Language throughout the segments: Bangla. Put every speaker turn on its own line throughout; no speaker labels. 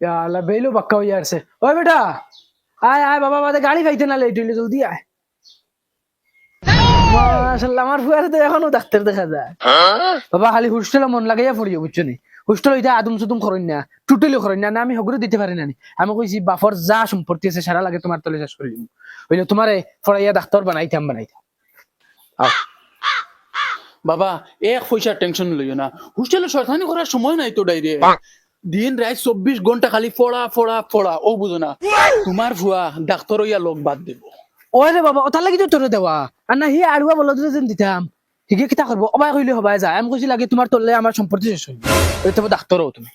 याला बेलो पक्का हो यार से ओए बेटा आय आय बाबा बादे गाड़ी खाইতে না লেট হইলে জলদি আয় মাশাআল্লাহ আমার ফুয়ারে তো এখনো ডাক্তার দেখা যায় বাবা খালি হোস্টেলে মন লাগাইয়া পড়িও বুঝছো নি হোস্টেল হইতা আদম সুদম করইন না টুটেলি করইন না আমি হগুরে দিতে পারি না আমি কইছি বাফর যা সম্পত্তি আছে সারা লাগে তোমার তলে শেষ করি হইলো তোমারে পড়াইয়া ডাক্তার বানাইতাম আও
বাবা এক পয়সার টেনশন লইও না হোস্টেলে শয়তানি করার সময় নাই তো ডাইরে দিন রাত 24 ঘন্টা খালি পড়া পড়া পড়া ও বুঝো না তোমার ভুয়া ডাক্তার হইয়া লোক বাদ দেব
ওরে বাবা ওটা লাগি তো তোরে দেওয়া আর না হি আড়ুয়া বলদ যেন দিতাম হিগে কিতা করব অবাই কইলে হবাই যায় আমি কইছি লাগে তোমার তলে আমার সম্পত্তি শেষ হইবে ওই তো ডাক্তার হও তুমি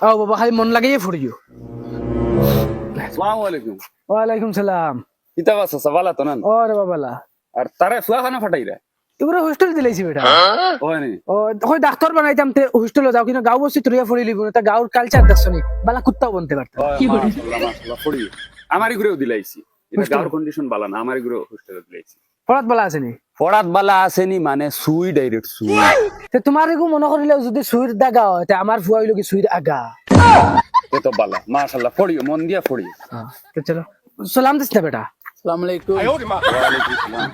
আও বাবা খালি মন লাগাইয়া পড়িও
আসসালামু আলাইকুম
ওয়ালাইকুম সালাম
কিতা বাস সবালা তো না
ওরে বাবালা
আর তারে ফুয়া খানা ফাটাইরা
এগুলো হোস্টেল দিলাইছি বেটা
ওনি
ও কই ডাক্তার বানাইতাম তে হোস্টেলে যাও কিনা গাঁও বসি তুরিয়া পড়ি লিব না তা গাঁওর কালচার দেখছনি বালা কুত্তাও বনতে পারতা
মাশাআল্লাহ মাশাআল্লাহ পড়ি আমারই ঘুরেও দিলাইছি এটা গাওর কন্ডিশন বালা না আমারই ঘুরে হোস্টেলে দিলাইছি
পড়াত বালা আছেনি
পড়াত বালা আসেনি মানে সুই ডাইরেক্ট সুই
তে তোমার এগু মনে করিলে যদি সুইর দাগা হয় তে আমার ফুয়া হইলো কি সুইর আগা
এ তো বালা মাশাআল্লাহ পড়িও মন দিয়া পড়িও
তো চলো সালাম দিস না বেটা
আসসালামু আলাইকুম
ওয়ালাইকুম আসসালাম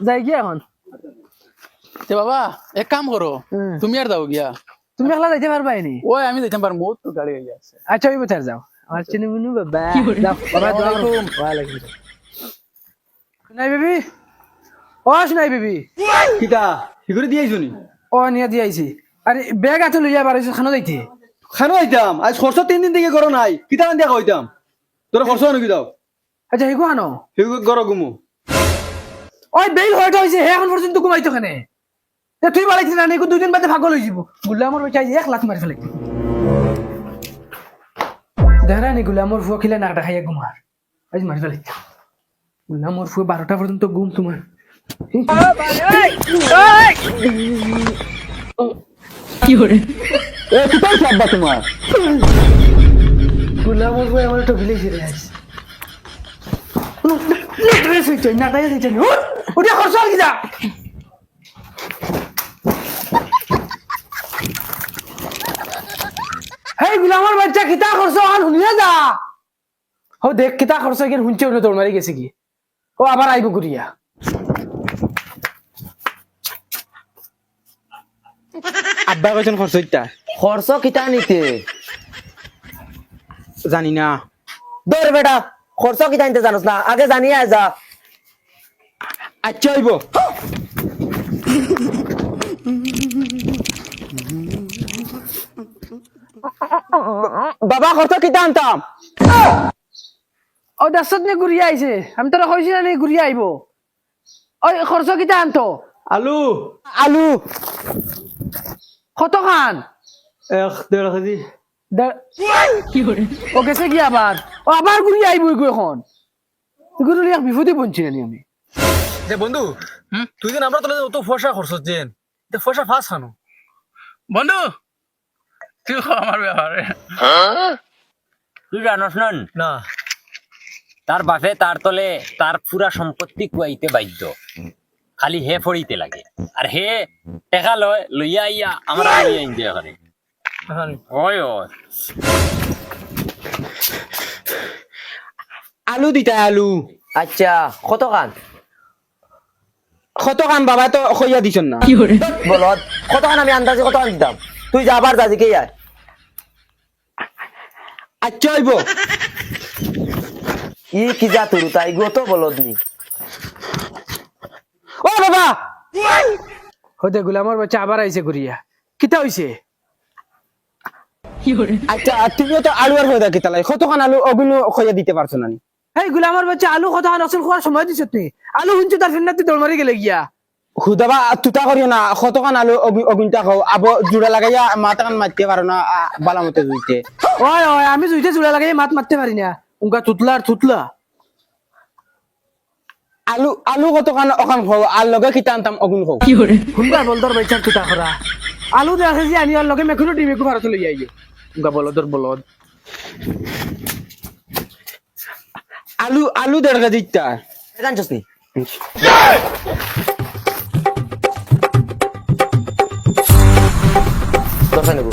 যাই গিয়া এখন
তে বাবা এক কাম করো তুমি আর যাও গিয়া
তুমি একলা যাইতে পারবাই নি
ওই আমি যাইতাম পার মোট তো গাড়ি আইয়া আছে
আচ্ছা ওই বেটার যাও আমার চিনি মুনু বাবা যাও বাবা দোয়া করো ওয়ালাইকুম নাই বেবি ও নাই বেবি
কিতা হিগুরি দিয়েছো নি
ও নিয়া দি আইছি আরে ব্যাগ আতে লইয়া বাড়াইছো খানো যাইতে
খানো আইতাম আজ খরচ 3 দিন থেকে করো নাই কিতা দিয়া কইতাম তোর খরচ নাকি দাও
আচ্ছা হিগু আনো
হিগু গরো গুমু
ওই বেল হয়তো হইছে হে এখন পর্যন্ত ঘুমাইতো কেনে তে তুই বাড়াইছিস না নিকো দুই দিন বাদে ভাগল হই যাব গুলামর বেটা 1 লাখ মারি ফেলাই দেরা নি গুলামর ফুয়া খিলা নাকটা খাইয়া ঘুমার আজ মারি ফেলাই গুলামর ফুয়া 12টা পর্যন্ত ঘুম তোমার
কি করে এ কিতা সাব্বা তোমার
গুলামর ফুয়া আমার তো ভিলেছে রে আজ ড্রেস হইছে না তাই হইছে ওটা খরচ কি যা হেই গুলামর বাচ্চা কিতা খরচ আন শুনিয়া যা হো দেখ কিতা খরচ কি শুনছে ওনে তোর মারি গেছে কি ও আবার আইব গুরিয়া
আব্বা কইছেন খরচ হইতা
খরচ কিতা নিতে
জানি না
দৌড় বেটা খরচ কিতা নিতে জানোস না আগে জানিয়ে যা
আচ্ছা হইব
বাবা খরচ কিতা আনতাম
ও দাসত নে গুরিয়া আইছে আমি তোরা কইছি না নে গুরিয়া আইব ওই খরচ কিতা আনতো
আলু
আলু
কত খান
1.5 কেজি
ও গেছে কি আবার ও আবার গুরিয়া আইব এগু এখন এগুলো লিয়া বিপদে বঞ্চি না আমি
যে বন্ধু তুই দিন আমরা তোলে অত ফসা খরচ দেন তে ফসা ফাস খানো
বন্ধু তুই আমার ব্যাপারে
তুই জানোস নন
না
তার বাপে তার তলে তার পুরা সম্পত্তি কুয়াইতে বাধ্য খালি হে ফড়িতে লাগে আর হে টেকা লয় লইয়া আইয়া আমরা লইয়া আইন দিয়া করে ওই ওই
আলু দিতা আলু
আচ্ছা কত খান
কত কাম বাবা তো কইয়া দিছন না
বলত কত খান আমি আন্দাজে কত খান দিতাম তুই যাবার যাজি কে আয়
আচ্ছা হইব
ই কি যা তুরু তাই গো তো বলত নি
ও বাবা
হতে গুলামর বাচ্চা আবার আইছে গুরিয়া কিতা হইছে
আচ্ছা তুমিও তো আলু আর হয়ে কিতা লাই কতখান আলু অগুনো কইয়া দিতে পারছো না নি
এই গুলামর বাচ্চা আলু কত খান অসল খোয়ার সময় দিছ তুই আলু হুনছো তার ফিন্নাতে দৌড় মারি গেলে গিয়া
খুদাবা তুতা করিও না কতখান আলু অগুনটা খাও আব জুড়া লাগাইয়া মাতাকান মারতে পারো না বালামতে জুইতে
ওই ওই আমি জুইতে জুড়া লাগাই মাত মারতে পারি না উনকা তুতলার তুতলা
আলু আলু কতখান অখান খাও আর লগে কিতা আনতাম অগুন খাও
শুনবা বলদর বাচ্চার তুতা করা আলু দেখে যে আনি আর লগে মেখুনো ডিমেকু ভারত লই আইয়ে উনকা বলদর বলদ
আলু আলু 1.5 কেজি তা
জানছস নি দরকার নেব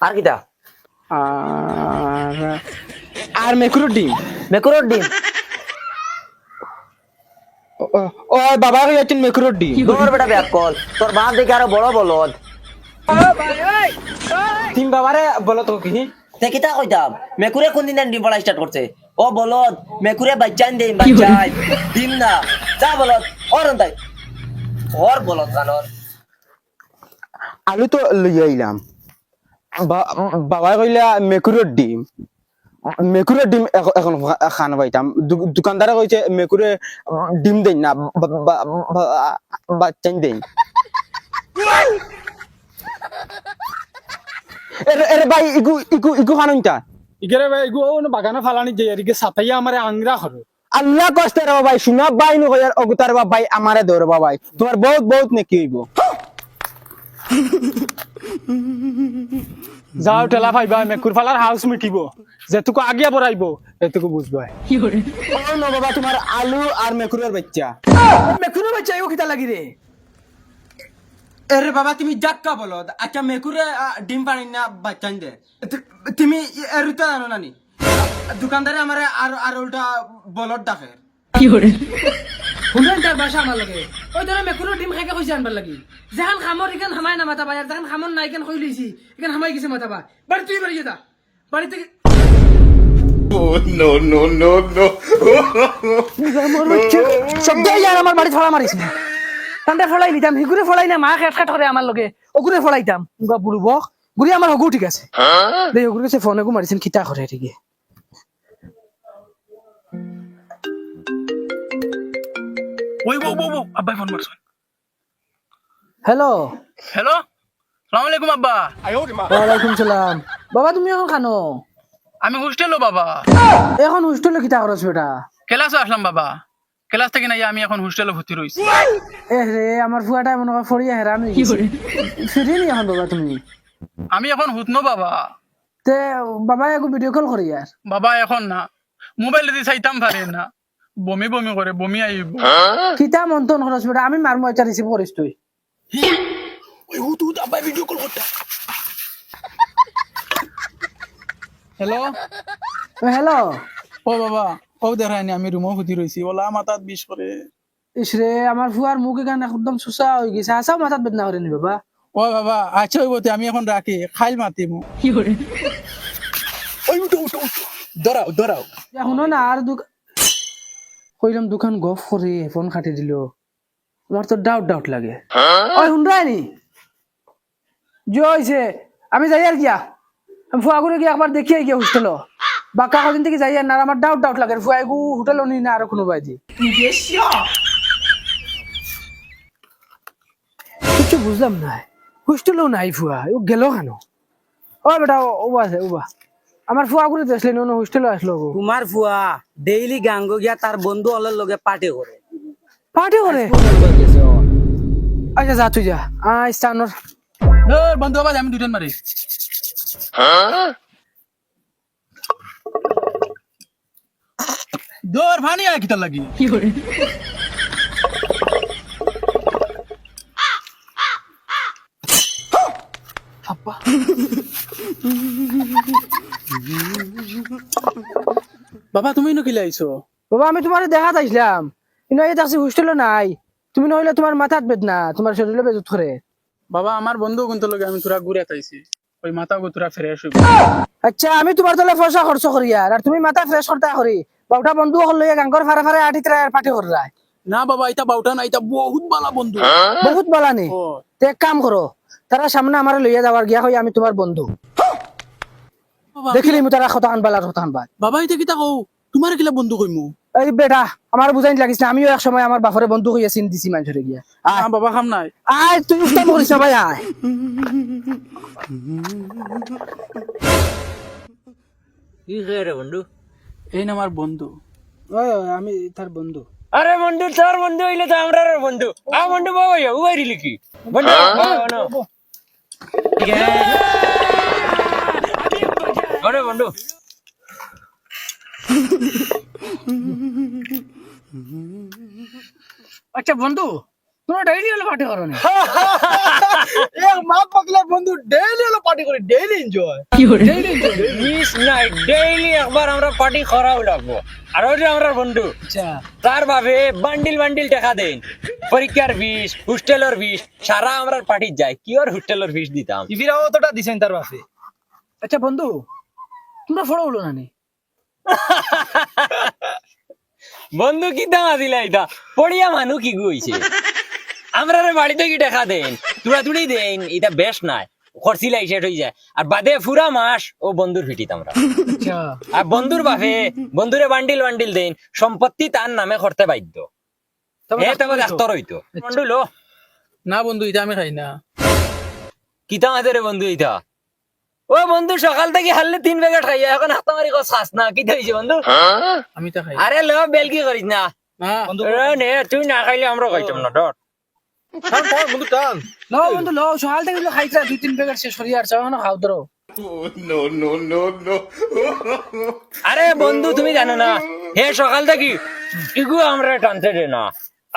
আর কিতা
আর আর মেকুরের ডিম
মেকুরের ডিম
ও বাবা কইছেন মেকুরের ডিম
তোর বেটা ব্যাক কল তোর বাপ দেখে আরো বড় বলদ
তিন বাবারে বলো তো কি
তে কিতা কইতাম মেকুরে কোন দিন ডিম পাড়া স্টার্ট করছে ও বলদ মেকুরে বাচ্চান দেই বাচ্চাই ডিম না যা বলদ ওর তাই ওর বলদ জানর
আলু তো লইয়া আইলাম বাবা কইলা মেকুরের ডিম এখন খান পাইতাম দোকানদারে কইছে মেকুরে ডিম দেন না বাচ্চাই দেন এরে ভাই ইগু ইগু ইগু খানুনটা
ইগরে ভাই গো বাগানে ফালানি যাই আর সাতাইয়া আমারে আংরা করো
আল্লাহ কষ্টে রে ভাই শুনা ভাই নো কইয়ার অগুতার ভাই আমারে দৌড় ভাই তোমার বহুত বহুত নাকি হইব
যাও টেলা পাইবা মেকুর ফালার হাউস মিটিব যেটুকু আগিয়া বড়াইব এটুকু বুঝবা
ও না বাবা তোমার আলু আর মেকুরের বাচ্চা
মেকুরের বাচ্চা এও কিতা লাগি রে
এরে বাবা তুমি জাক্কা বলো আচ্ছা মেকুরে ডিম পানি না বাচ্চা দে তুমি এরুতে জানো নানি দোকানদারে আমারে আর উল্টা বলদ ডাকে
শুনেন তার বাসা আমার লাগে ওই ধরে মেকুরের ডিম খাইকে কইছে আনবার লাগি যেখান খামর এখান হামাই না মাতাবা আর যেখান খামর নাই এখান কই লইছি এখান হামাই গেছে মাতাবা বাড়ি তুই বাড়ি যেতা বাড়ি থেকে শব্দ ইয়ার আমার বাড়ি ফলা মারিস না তান্ডে ফলাই নিতাম হিগুরে ফলাই না মা খেট খাট করে আমার লগে ওগুরে ফলাইতাম গা বুড়ব গুড়ি আমার হগু ঠিক আছে দেই ওগুরে কাছে ফোন এগু মারিছেন খিতা করে ঠিকই
ওই বউ বউ বউ আব্বাই ফোন মারছ
হ্যালো
হ্যালো সালাম আলাইকুম আব্বা
ওয়ালাইকুম সালাম বাবা তুমি এখন খানো
আমি হোস্টেলও বাবা
এখন হোস্টেলে কিতা করছ বেটা
ক্লাসে আসলাম বাবা ক্লাস থেকে নাই আমি এখন হোস্টেলে ভর্তি রইছি
এ রে আমার ফুয়াটা মনে হয় ফড়িয়া হেরাম ফিরি নি এখন বাবা তুমি
আমি এখন হুতনো বাবা
তে বাবা একটু ভিডিও কল করি আর
বাবা এখন না মোবাইল দিয়ে চাইতাম পারে না বমি বমি করে বমি আইব
কিতা মন্তন খরচ বেটা আমি মারমো এটা রিসিভ করিস তুই
ওই হুত হুত আব্বাই ভিডিও কল করতে হ্যালো
হ্যালো
ও বাবা ও দেখায়নি আমি রুমও ভর্তি রইছি ওলা মাথাত বিষ করে
ইসরে আমার ফুয়ার মুখ এখানে একদম সুসা হয়ে গেছে আসাও মাথাত বেদনা করে নি বাবা
ও বাবা আচ্ছা হইবতে আমি এখন রাখি খাইল মাতিমু ওই উঠো উঠো উঠো দরাও দরাও
শুনো না আর কইলাম দোকান গফ করে ফোন কাটি দিল আমার তো ডাউট লাগে ওই শুনরাই নি জয়ছে আমি যাই আর গিয়া আমি ফুয়া করে গিয়ে একবার দেখিয়ে গিয়ে হোস্টেল বাক্কা কদিন থেকে যাই আর না আমার ডাউট লাগে ফুয়া এগু হোটেল নি না আর কোনো বাইদি কিছু বুঝলাম না হোস্টেলও নাই ফুয়া ও গেল কেন ও বেটা ও আছে ওবা আমার ফুয়া করে আসলে নো হোস্টেলে আসলো
তোমার ফুয়া ডেইলি গাঙ্গ গিয়া তার বন্ধু হলের লগে পার্টি করে
আচ্ছা যা তুই যা স্টানোর
বন্ধু আবার আমি দুজন মারি দৌড় ভানি আর কিতা লাগি বাবা তুমি নো কিলে আইছো
বাবা আমি তোমার দেখা চাইছিলাম কিন্তু এই তাকছি হোস্টেলে নাই তুমি নইলে তোমার মাথাত বেদনা তোমার শরীরে বেজুত করে
বাবা আমার বন্ধু কোনতো লগে আমি তোরা ঘুরে তাইছি ওই মাথা গো তোরা ফ্রেশ হইব
আচ্ছা আমি তোমার তলে পয়সা খরচ করি আর তুমি মাথা ফ্রেশ করতে করি বাউটা বন্ধু হল লইয়া গাঙ্গর ফারে ফারে আটি তরা পার্টি করে যায়
না বাবা এটা বাউটা না এটা বহুত বালা বন্ধু
বহুত বলা নি
ও
তে এক কাম করো তারা সামনে আমার লইয়া যাওয়ার গিয়া হই আমি তোমার বন্ধু দেখিলি মু তারা খতান বালা খতান বাদ
বাবা এটা কিতা কও তোমার কিলা বন্ধু কইমু
এই বেটা আমার বুঝাই লাগিস না আমিও এক সময় আমার বাপরে বন্ধু হইয়া চিন দিছি মানুষরে গিয়া
বাবা খাম নাই
আয় তুই উস্তাদ করিস না ভাই আয়
কি রে বন্ধু
এই না আমার বন্ধু
আমি তার বন্ধু
আরে বন্ধু তোর বন্ধু হইলে তো আমরা বন্ধু বন্ধু বাবা উবাই লিখি বন্ধু আরে বন্ধু
আচ্ছা বন্ধু তোমরা ডেইলি হলো পার্টি করো না মা পাগলা বন্ধু ডেইলি হলো পার্টি করে daily enjoy daily enjoy
miss নাই ডেইলি একবার আমরা পার্টি করাও লাগবো আর ওই যে আমরা বন্ধু
আচ্ছা
তার ভাবে বান্ডিল বান্ডিল টাকা দেন পরীক্ষার ফিস হোস্টেলের ফিস সারা আমরা পার্টি যায় কি আর হোস্টেলের ফিস দিতাম
ইফিরাও তোটা দিছেন তার বাপে
আচ্ছা বন্ধু তোমরা ফলো হলো না নি
বন্ধু কি দাম দিলা এটা পড়িয়া মানু কি গইছে আমরা বাড়িতে কি টাকা দেন তুড়া তুড়ি দেন এটা বেশ নাই খরচি লাই শেষ হয়ে যায় আর বাদে পুরা মাস ও বন্ধুর ফিটিত আমরা
আচ্ছা
আর বন্ধুর বাপে বন্ধুরে বান্ডিল বান্ডিল দেন সম্পত্তি তার নামে করতে বাধ্য এ তবে ডাক্তার হইতো বন্ধু লো
না বন্ধু এটা আমি খাই না
কিতা আমাদের বন্ধু এটা ও বন্ধু সকাল থেকে হারলে 3 প্যাকেট খাইয়া এখন হাতামারি কো শ্বাস না কি হইছে বন্ধু
আমি তা খাই
আরে লো বেলকি করিস না
না
এ নে তুই না খাইলে আমরা খাইতাম না ডট
বন্ধু টান
লো বন্ধু লো সকাল থেকে খাইছা 2-3 প্যাকেট শেষ করি আর চাও না খাও ধরো
আরে বন্ধু তুমি জানো না হে সকাল থেকে ইগু আমরা টানতে দে না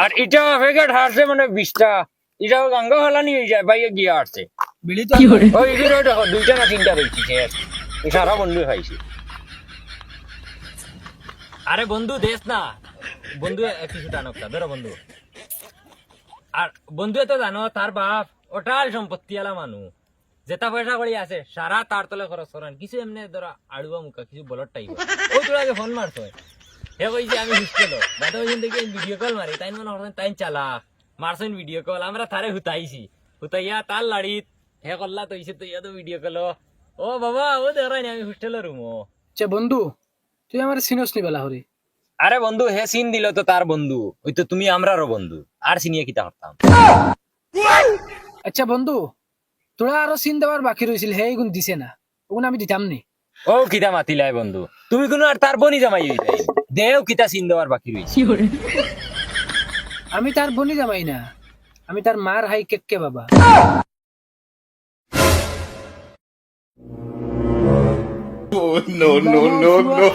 আর এটা প্যাকেট হারছে মানে 20টা এটাও গঙ্গা হলানি হয়ে যায় বাইরে গিয়ে আসছে
বিড়ি তো
ওই ইগুলো দেখো 2টা না 3টা রয়েছে সারা বন্ধু খাইছে আরে বন্ধু দেশ না বন্ধু কিছু টানকটা ধরো বন্ধু আর বন্ধু তো জানো তার বাপ ওটাল সম্পত্তি আলা মানুষ যেটা পয়সা করি আছে সারা তার তলে খরচ করেন কিছু এমনি ধরো আড়ুয়া মুখা কিছু বলর টাইপ ও তোর আগে ফোন মারছ হে কইছে আমি হোস্টেল বাদে ওই দেখি ভিডিও কল মারি তাই মনে হয় তাই চালা মারছেন ভিডিও কল আমরা তারে হুতাইছি হুতাইয়া তার লাড়িত হে করলা তো ইসে তো ইয়া তো ভিডিও কল ও বাবা ও দেখাই আমি হোস্টেলের রুম
আচ্ছা বন্ধু তুই আমার সিনোস নি বেলা হরি
আরে বন্ধু হে সিন দিল তো তার বন্ধু ওই তো তুমি আমরারও বন্ধু আর সিনিয়ে কিতা করতাম
আচ্ছা বন্ধু তোরা আরো সিন দেওয়ার বাকি রয়েছিল হে এগুন দিছে না ওগুন আমি দিতাম নি
ও কিতা মাতিলাই বন্ধু তুমি কোনো আর তার বনি জামাই হই যাই দেও কিতা সিন দেওয়ার বাকি রইছে
আমি তার বনি জামাই না আমি তার মার হাই কেককে বাবা
no, no, no, no.